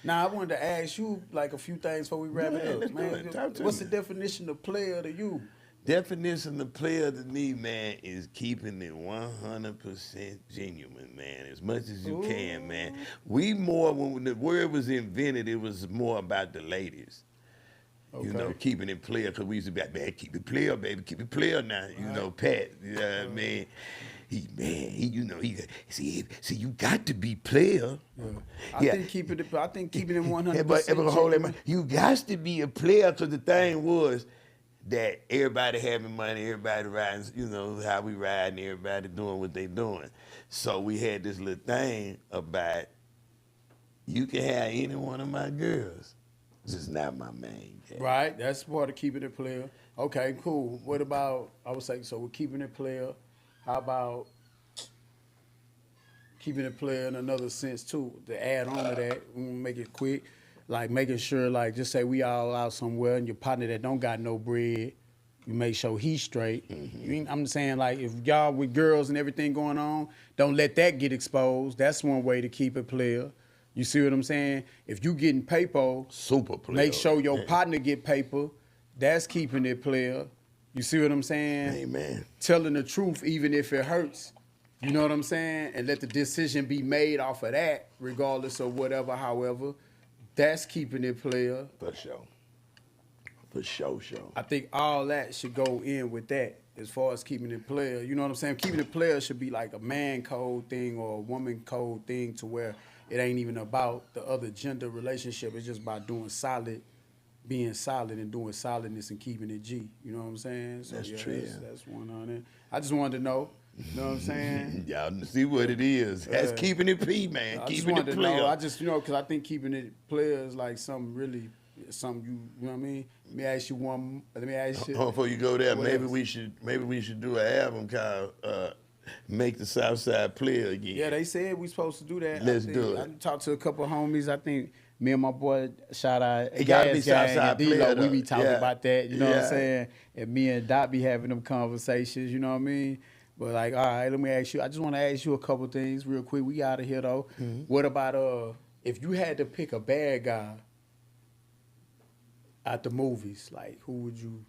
Now, I wanted to ask you like a few things before we wrap it up, Let's do man. it. Talk to What's me. the definition of player to you? Definition of player to me, man, is keeping it 100% genuine, man, as much as you can, man. Ooh. We more, when the word was invented, it was more about the ladies. You know, Okay. keeping it player, because we used to be like, man, keep it player, baby, keep it player now. You Right. know, Pat, you know what I mean? See, you got to be player. Yeah. I Yeah. think keeping it Yeah, but 100% hold that, genuine. you got to be a player, because the thing was that everybody having money, everybody riding, you know, how we ride, and everybody doing what they doing. So we had this little thing about you can have any one of my girls, just not my main cat. Right. That's part of keeping it player. Okay, cool. What about I would say so we're keeping it player. How about keeping it player in another sense too? To add on to that, we gonna make it quick. Like making sure, like just say we all out somewhere and your partner that don't got no bread, you make sure he's straight. I'm saying like if y'all with girls and everything going on, don't let that get exposed. That's one way to keep it player. You see what I'm saying? If you getting paper, Super player. make sure your partner get paper. That's keeping it player. You see what I'm saying? Amen. Telling the truth even if it hurts. You know what I'm saying? And let the decision be made off of that, regardless of whatever, however. That's keeping it player. For sure. For sure. I think all that should go in with that as far as keeping it player. You know what I'm saying? Keeping it player should be like a man code thing or a woman code thing to where it ain't even about the other gender relationship. It's just about doing solid, being solid and doing solidness and keeping it G. You know what I'm saying? So That's yeah, true. that's one on it. I just wanted to know. You know what I'm saying? Y'all see what it is. That's keeping it P, man. I just Keeping it wanted to player. know. I just, because I think keeping it player is like something really, something you know what I mean? Let me ask you one, let me ask you. Before you go there, What maybe else? we should do an album called "Make the Southside Player Again." Yeah, they said we supposed to do that. Let's do it. I talked to a couple of homies. I think me and my boy, shout out, It gotta be Gas Gang Southside and D-Lo, Player, we be though. talking Yeah. about that. You know what I'm Yeah. saying? And me and Dot be having them conversations. You know what I mean? But like, all right, let me ask you. I just want to ask you a couple things real quick. We out of here though. Mm-hmm. What about if you had to pick a bad guy at the movies, like who would you?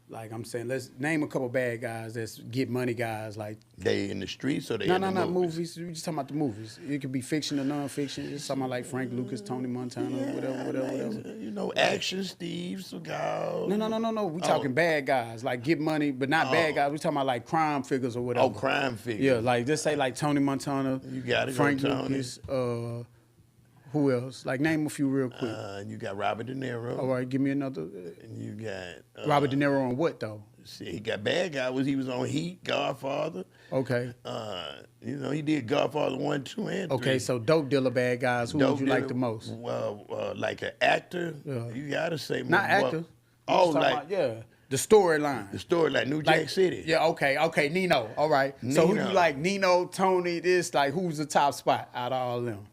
Like I'm saying, let's name a couple bad guys that's get money guys. Like They in the streets or they no, in the not movies? movies. We just talking about the movies. It could be fiction or non-fiction. Just talking about like Frank Lucas, Tony Montana, whatever. You know, Action Steve Seagal. No. We talking bad guys, like get money, but not bad guys. We talking about like crime figures or whatever. Oh, crime figures. Yeah, like just say like Tony Montana. You got it, Frank Tony. Lucas. Who else? Like name a few real quick. You got Robert De Niro. All right, give me another. And you got Robert De Niro on what though? See, he got bad guy. He was on Heat, Godfather. Okay. You know, he did Godfather 1, 2, and 3. Okay, so dope dealer bad guys. Who would you like the most? Well, like an actor, Yeah. you gotta say Not actor. Oh, Just talking like about, yeah, the storyline. the story, like New Jack City. Yeah, okay, Nino. All right. So who Nino. you like? Nino, Tony, this, like who's the top spot out of all of them?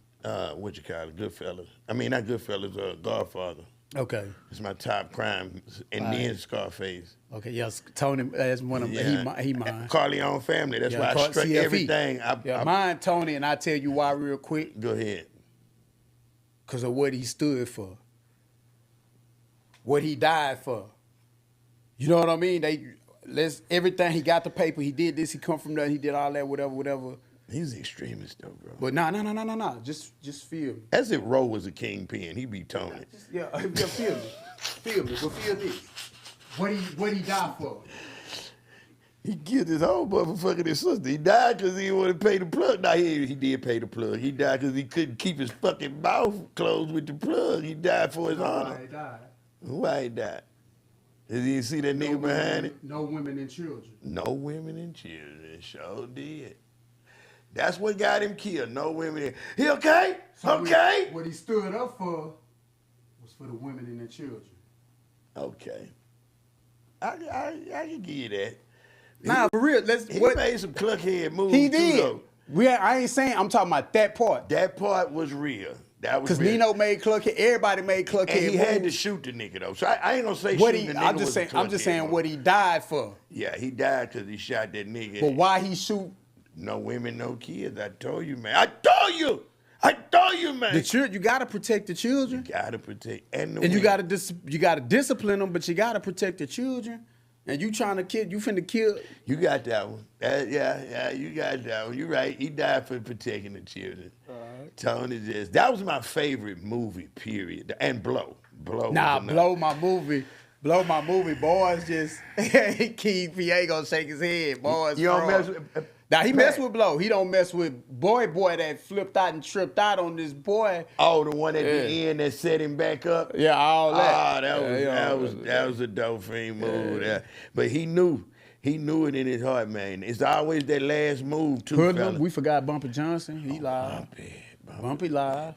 What you call it? Goodfellas. I mean, not Goodfellas. Godfather. Okay. It's my top crime, and then Scarface. Okay, yes, Tony, that's one of them. He mine. Corleone family. That's why I struck CFE. everything. Mine, Tony, and I tell you why real quick. Go ahead. Because of what he stood for. What he died for. You know what I mean? Everything, he got the paper, he did this, he come from there, he did all that, whatever. He's an extremist, though, bro. But no. Just feel me. As if Roe was a kingpin, he be Tony. Yeah, feel me. But feel this. What he died for? He killed his whole motherfucking his sister. He died because he didn't want to pay the plug. Nah, he did pay the plug. He died because he couldn't keep his fucking mouth closed with the plug. He died for his honor. He died. Why he died? Did you see that nigga behind it? No women and children. No women and children. Sure did. That's what got him killed. No women. He okay? So Okay. What he stood up for was for the women and the children. Okay. I can give you that. Nah, for real. He made some cluckhead moves. He too, did. though. I ain't saying. I'm talking about that part. That part was real. That was Because real. Nino made cluckhead. Everybody made cluckhead. And he had to moves. shoot the nigga though. So I ain't gonna say What shooting he? the nigga I'm just was saying. a I'm just cluckhead saying move. what he died for. Yeah, he died because he shot that nigga. But why he shoot? No women, no kids. I told you, man. I told you. I told you, man. You gotta protect the children. Gotta protect and the And you women. gotta discipline them, but you gotta protect the children. And you trying to kill, you finna kill. You got that one. Yeah, you got that one. You right. He died for protecting the children. Right. Tony that was my favorite movie, period. And Blow. Blow my movie. Boys just Keith, he ain't gonna shake his head. Boys, You don't mess with. Now he mess with Blow. He don't mess with boy that flipped out and tripped out on this boy. Oh, the one at the end that set him back up. Yeah, all that. That was a dope fiend move. Yeah. But he knew it in his heart, man. It's always that last move too. Hoodlum, we forgot Bumpy Johnson. He live. Bumpy live.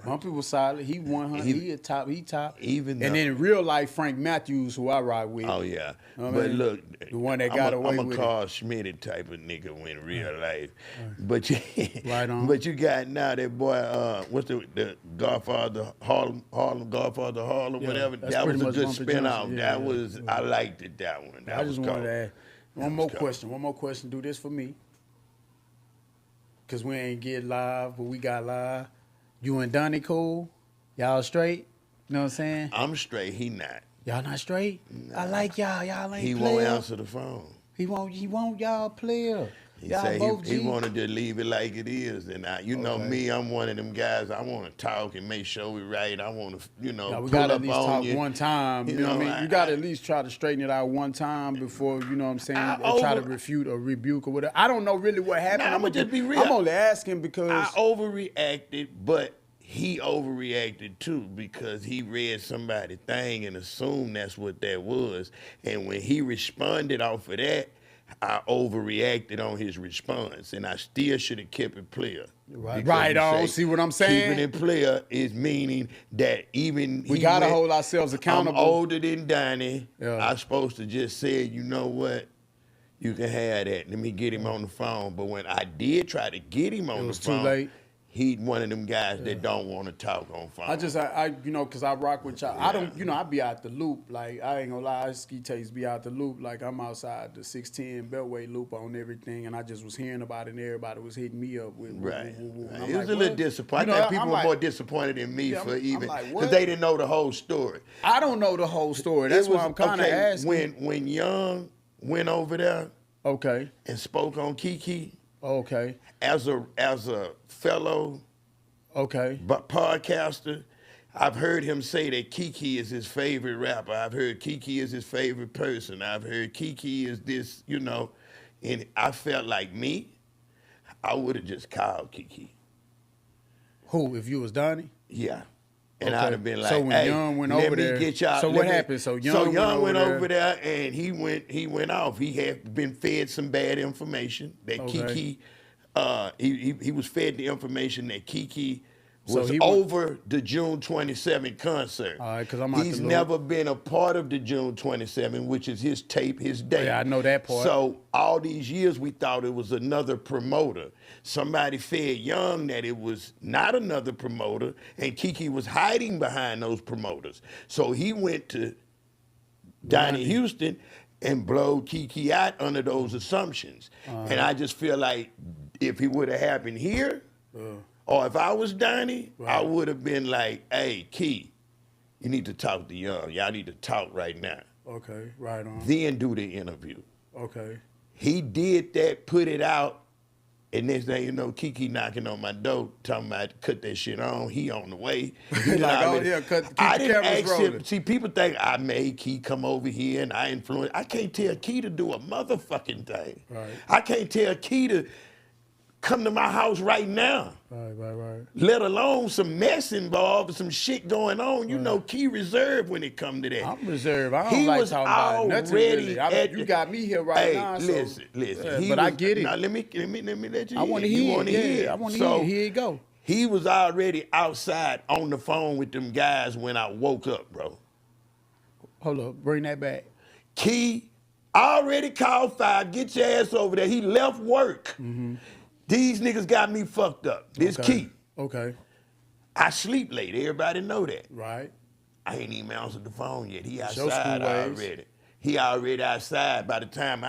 Bumpy was solid. He 100. He top. He top. Even and then in real life, Frank Matthews, who I ride with. Oh yeah. But I mean? Look, the one that got away with it. I'm a Carl Schmidt type of nigga in real life. But right on. But you got now that boy. What's the Godfather Harlem Godfather Harlem whatever. That was a good spinoff. That was I liked it. That one. That I was just cool. wanted to ask one more question. One more question. Do this for me. Cause we ain't get live, but we got live. You and Donnie cool? Y'all straight? You know what I'm saying? I'm straight. He not. Y'all not straight? Nah. I like y'all. Y'all ain't He player. won't answer the phone. He won't y'all player. He y'all say both he wanted to leave it like it is. And you know me, I'm one of them guys, I want to talk and make sure we right. I want to, we pull gotta up at least on talk you. one time. You know what I mean? You got to at least try to straighten it out one time before, you know what I'm saying, try to refute or rebuke or whatever. I don't know really what happened. Nah, I'm going to just be real. I'm only asking because I overreacted, but he overreacted too because he read somebody's thing and assumed that's what that was. And when he responded off of that, I overreacted on his response, and I still should have kept it player. Right on. See what I'm saying? Keeping it player is meaning that even we gotta hold ourselves accountable. I'm older than Donnie. Yeah. I'm supposed to just say, you know what? You can have that. Let me get him on the phone. But when I did try to get him on the phone, too late. He's one of them guys that don't want to talk on phone. I cause I rock with y'all. I don't, I be out the loop. Like, I ain't gonna lie, ski takes be out the loop. Like, I'm outside the 610 Beltway loop on everything, and I just was hearing about it, and everybody was hitting me up with Right. It was a little disappointing. I think people were more disappointed than me because they didn't know the whole story. I don't know the whole story. That's why I'm kind of asking. When Young went over there, okay, and spoke on Kiki. Okay. As a fellow podcaster, I've heard him say that Kiki is his favorite rapper. I've heard Kiki is his favorite person. I've heard Kiki is this, and I felt like I would have just called Kiki. Who, if you was Donnie? Yeah. And I'd have been like, so when hey, Young went over there, get y'all. So what happened? So Young went over there and he went off. He had been fed some bad information that Kiki, he was fed the information that Kiki was over the June 27 concert. All right, because he's never been a part of the June 27, which is his tape, his date. Yeah, I know that part. So all these years we thought it was another promoter. Somebody fed Young that it was not another promoter, and Kiki was hiding behind those promoters. So he went to Donnie Houston and blowed Kiki out under those assumptions. And I just feel like if it would have happened here, or if I was Donnie, I would have been like, hey, Key, you need to talk to Young. Y'all need to talk right now. Okay, right on. Then do the interview. Okay. He did that, put it out, and next thing you know, Kiki knocking on my door, talking about cut that shit on. He on the way. Keep the cameras rolling. See, people think I made Key come over here and I influenced. I can't tell Key to do a motherfucking thing. Right. I can't tell Key to come to my house right now. Right. Let alone some mess involved, some shit going on. You know, Key reserved when it come to that. I'm reserved. I don't like talking about nothing really. You got me here right now. Listen. But I get it. Now let me let you. I want to hear. I want to hear. Here you go. He was already outside on the phone with them guys when I woke up, bro. Hold up, bring that back. Key already called 5. Get your ass over there. He left work. Mm-hmm. These niggas got me fucked up. This Key. Okay. I sleep late. Everybody know that. Right. I ain't even answered the phone yet. He outside already. He already outside. By the time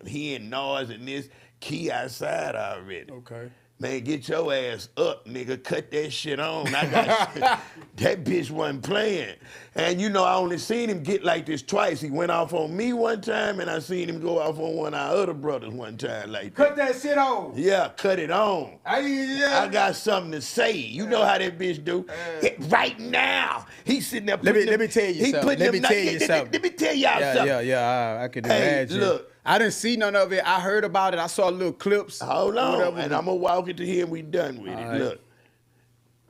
he in noise and this, Key outside already. Okay. Man, get your ass up, nigga. Cut that shit on. I got that bitch wasn't playing. And you know, I only seen him get like this twice. He went off on me one time, and I seen him go off on one of our other brothers one time like that. Cut that shit on. Yeah, cut it on. I got something to say. You know how that bitch do. Right now, he's sitting there. Let me tell you something. Let me tell y'all something. Yeah. I could imagine. Look. I didn't see none of it. I heard about it. I saw little clips. Hold on, and I'm gonna walk it to here and we done with it. Right. Look,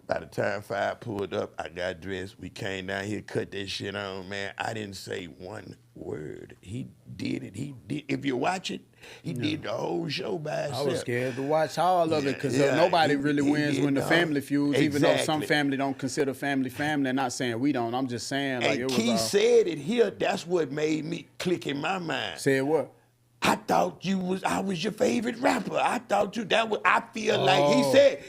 by the time 5 pulled up, I got dressed. We came down here, cut that shit on, man. I didn't say one word. He did it. He did. If you watch it, he did the whole show by himself. I was scared to watch all of it because nobody really wins when the family feuds, even though some family don't consider family. I'm not saying we don't. I'm just saying like and it was Key said it here. That's what made me click in my mind. Said what? I thought I was your favorite rapper. I thought I feel like,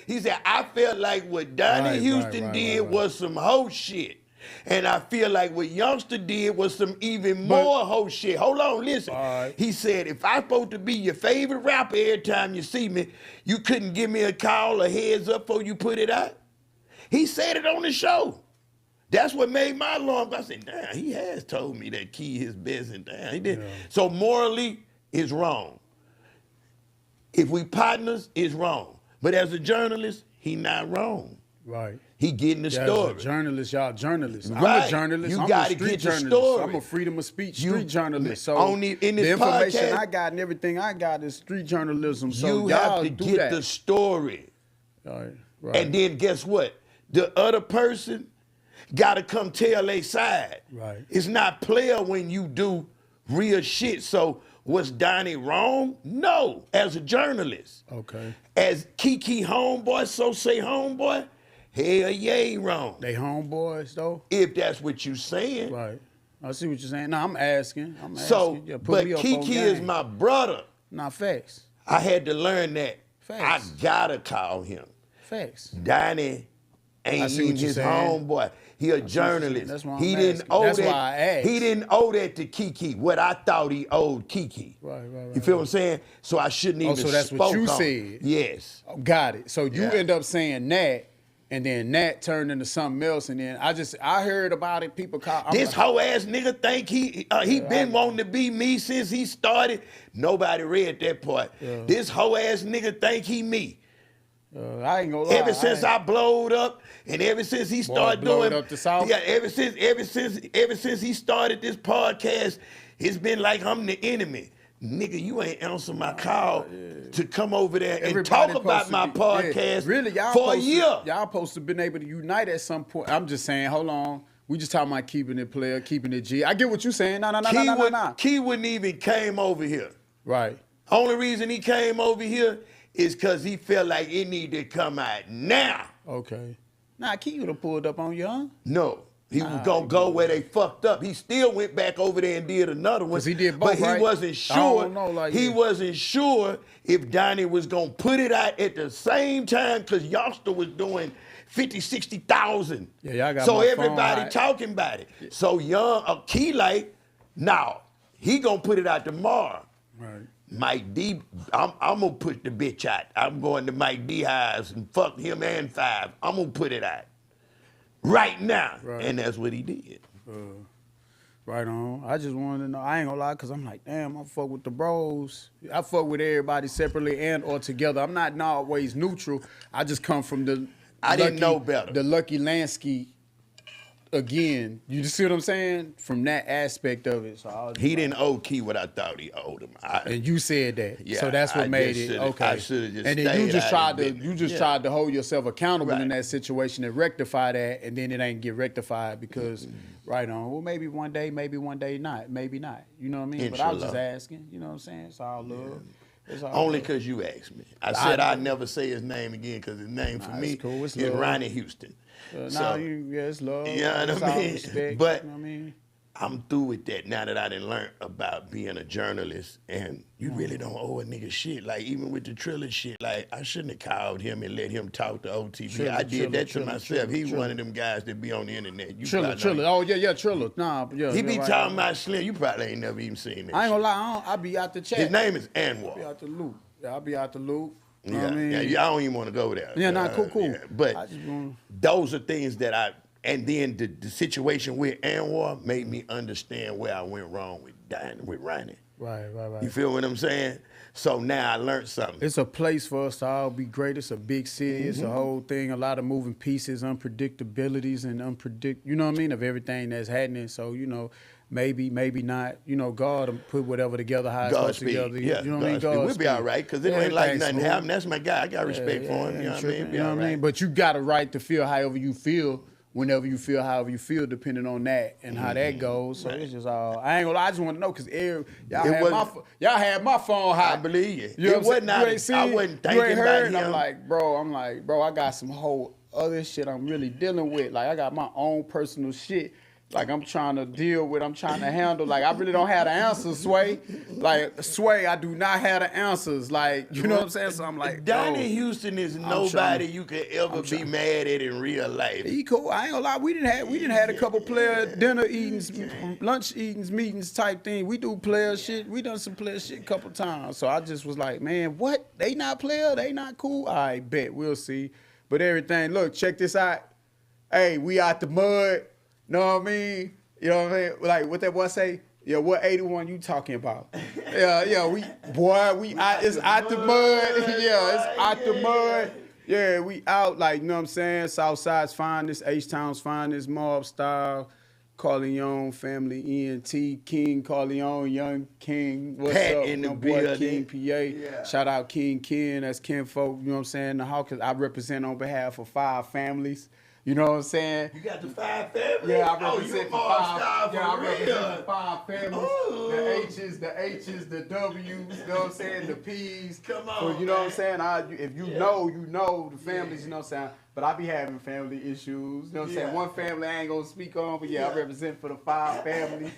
he said, I felt like what Donnie Houston did was some hoe shit. And I feel like what Youngster did was some even more hoe shit. Hold on, listen. He said, if I'm supposed to be your favorite rapper every time you see me, you couldn't give me a call or heads up before you put it out? He said it on the show. That's what made my alarm. I said, damn, he has told me that Key his best, and damn, he did. Yeah. So morally, it's wrong. If we partners, it's wrong. But as a journalist, he not wrong. Right. He getting the story. As a journalist, y'all journalists. Right. I'm a journalist. You got to get the story. I'm a freedom of speech street journalist. So only in this the information podcast, I got and everything I got is street journalism. So you have to get the story. Right. And then guess what? The other person got to come tell their side. Right. It's not player when you do real shit. So was Donnie wrong? No, as a journalist. Okay. As Kiki homeboy, so say homeboy, hell yeah, wrong. They homeboys though? If that's what you saying. Right. I see what you're saying. No, I'm asking. So, but Kiki is my brother. Not facts. I had to learn that. Facts. I gotta call him. Facts. Donnie ain't even his homeboy. He a journalist. That's why he didn't owe That's that. why I asked. He didn't owe that to Kiki. What I thought he owed Kiki. Right. You feel what I'm saying? So I shouldn't even. So that's what you said. Yes. Got it. So you end up saying that, and then that turned into something else, and then I heard about it. People call this hoe ass nigga think he been wanting to be me since he started. Nobody read that part. This hoe ass nigga think he me. I ain't gonna lie. Ever since I blowed up, and ever since he started doing, up the South? Yeah, ever since he started this podcast, it's been like I'm the enemy. Nigga, you ain't answer my call to come over there and talk about my podcast really, y'all for a year. Y'all supposed to been able to unite at some point. I'm just saying, hold on. We just talking about keeping it player, keeping it G. I get what you saying. No. Key wouldn't even came over here. Right. Only reason he came over here is because he felt like it needed to come out now. Okay. Key would have pulled up on you, huh? No. He was going to go where they fucked up. He still went back over there and did another one. Because he did both, But he wasn't sure. He wasn't sure if Donnie was going to put it out at the same time because Youngster was doing 50, 60,000. Yeah, y'all got so my everybody phone, talking about it. Yeah. So Key like, now, he going to put it out tomorrow. Right. Mike D, I'm going to put the bitch out. I'm going to Mike D house and fuck him and 5. I'm going to put it out right now. Right. And that's what he did. Right on. I just wanted to know. I ain't going to lie because I'm like, damn, I fuck with the bros. I fuck with everybody separately and or together. I'm not always neutral. I just come from didn't know better. The Lucky Lansky. Again, you just see what I'm saying? From that aspect of it. So he didn't owe Key what I thought he owed him. And you said that. Yeah, so that's what made it. Okay. I should have just and then you just tried to hold yourself accountable in that situation and rectify that, and then it ain't get rectified because right on. Well, maybe one day not. Maybe not. You know what I mean? But I was just asking, you know what I'm saying? It's all love. Only because you asked me. I said I'd never say his name again because his name for me is Ronnie Houston. It's love. You know what I mean? Respect, but you know what I mean? I'm through with that now that I done learned about being a journalist, and you really don't owe a nigga shit. Like, even with the Triller shit, like, I shouldn't have called him and let him talk to OTB. I did that to myself. He's one of them guys that be on the internet. Triller. Oh, yeah, Triller. Nah, yeah. He be talking about Slim. You probably ain't never even seen that. I ain't gonna lie, I be out the chat. His name is Anwar. I be out the loop. Yeah, I be out the loop. You know what I mean? Yeah, I don't even want to go there. Yeah, nah, cool. Yeah. But I just wanna... those are things that and then the situation with Anwar made me understand where I went wrong with Ronnie. Right. You feel what I'm saying? So now I learned something. It's a place for us to all be great. It's a big city. It's a whole thing, a lot of moving pieces, unpredictabilities, and you know what I mean, of everything that's happening. So, you know, maybe not. You know, God will put whatever together how it's supposed together. Yeah, you know what I mean? We'll be all right, because it ain't like nothing happened. That's my guy. I got respect for him. You know what I mean? You know what I mean? But you got a right to feel however you feel, whenever you feel however you feel, depending on that and how that goes. So it's just all. I ain't gonna lie, I just want to know, because y'all had my phone hot. I believe you. You know what I'm saying? I wasn't thinking about him. I'm like, bro, I got some whole other shit I'm really dealing with. Like, I got my own personal shit. Like, I'm trying to deal with, I'm trying to handle. Like, I really don't have the answers, Sway. Like, Sway, I do not have the answers. Like, you know what I'm saying? So I'm like, Donnie Houston is nobody you could ever be mad at in real life. He cool. I ain't gonna lie. We didn't have a couple player dinner eatings, lunch eatings, meetings type thing. We do player shit. We done some player shit a couple times. So I just was like, man, what? They not player? They not cool? I bet. We'll see. But everything, look, check this out. Hey, we out the mud. Know what I mean? You know what I mean? Like, what that boy say? Yeah, what 81 you talking about? we out, it's out the mud. Yeah, it's out the mud. Yeah, we out, like, you know what I'm saying? Southside's finest, H-Town's finest, mob style, Corleone family, ENT, King Corleone, Young King. What's Pat up? in the my boy building. King PA. Yeah. Shout out King Ken, that's kinfolk, you know what I'm saying? The Hawkins, I represent on behalf of 5 families. You know what I'm saying? You got the 5 families? Yeah, I represent for 5. Yeah, I represent for 5 families. Ooh. The H's, the W's, you know what I'm saying? The P's. Come on. So, you know what I'm saying? If you know the families, you know what I'm saying? But I be having family issues. You know what I'm saying? One family I ain't gonna speak on, but I represent for the 5 families.